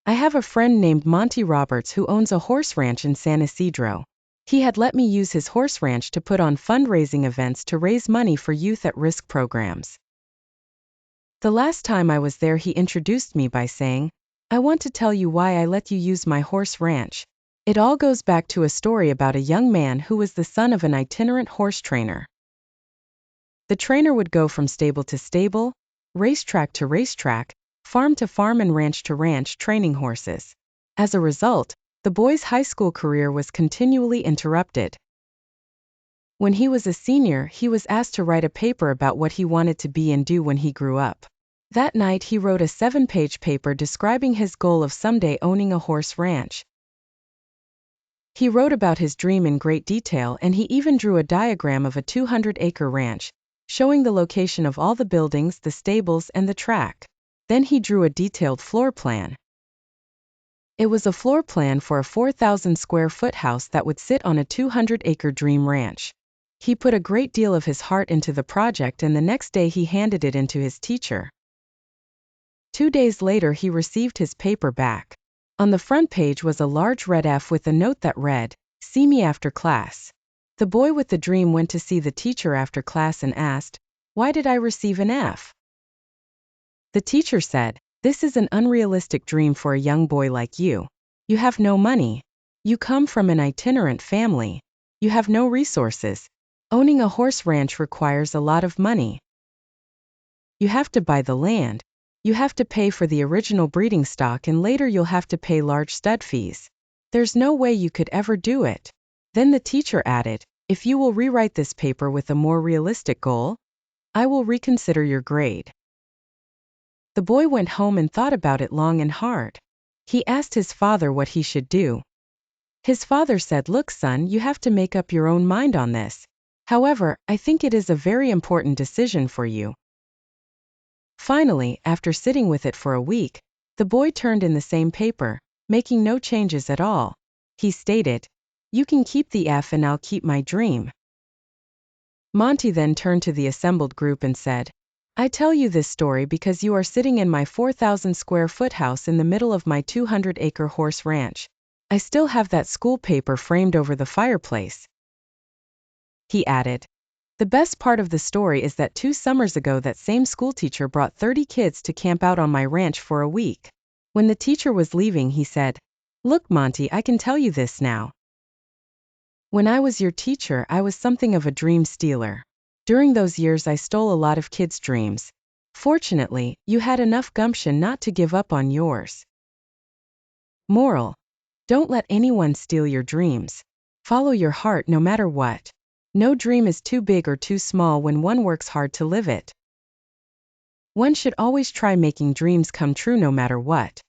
I have a friend named Monty Roberts who owns a horse ranch in San Isidro. He had let me use his horse ranch to put on fundraising events to raise money for youth at-risk programs. The last time I was there, he introduced me by saying, "I want to tell you why I let you use my horse ranch. It all goes back to a story about a young man who was the son of an itinerant horse trainer. The trainer would go from stable to stable, racetrack to racetrack, farm to farm and ranch to ranch training horses. As a result, the boy's high school career was continually interrupted. When he was a senior, he was asked to write a paper about what he wanted to be and do when he grew up. That night he wrote a 7-page paper describing his goal of someday owning a horse ranch. He wrote about his dream in great detail, and he even drew a diagram of a 200-acre ranch, showing the location of all the buildings, the stables, and the track. Then he drew a detailed floor plan. It was a floor plan for a 4,000-square-foot house that would sit on a 200-acre dream ranch. He put a great deal of his heart into the project, and the next day he handed it in to his teacher. 2 days later he received his paper back. On the front page was a large red F with a note that read, "See me after class." The boy with the dream went to see the teacher after class and asked, "Why did I receive an F?" The teacher said, "This is an unrealistic dream for a young boy like you. You have no money. You come from an itinerant family. You have no resources. Owning a horse ranch requires a lot of money. You have to buy the land. You have to pay for the original breeding stock, and later you'll have to pay large stud fees. There's no way you could ever do it." Then the teacher added, "If you will rewrite this paper with a more realistic goal, I will reconsider your grade." The boy went home and thought about it long and hard. He asked his father what he should do. His father said, "Look, son, you have to make up your own mind on this. However, I think it is a very important decision for you." Finally, after sitting with it for a week, the boy turned in the same paper, making no changes at all. He stated, "You can keep the F and I'll keep my dream." Monty then turned to the assembled group and said, "I tell you this story because you are sitting in my 4,000-square-foot house in the middle of my 200-acre horse ranch. I still have that school paper framed over the fireplace." He added, "The best part of the story is that 2 summers ago that same schoolteacher brought 30 kids to camp out on my ranch for a week. When the teacher was leaving, he said, 'Look, Monty, I can tell you this now. When I was your teacher, I was something of a dream stealer. During those years I stole a lot of kids' dreams. Fortunately, you had enough gumption not to give up on yours.' Moral: don't let anyone steal your dreams. Follow your heart no matter what. No dream is too big or too small when one works hard to live it. One should always try making dreams come true no matter what."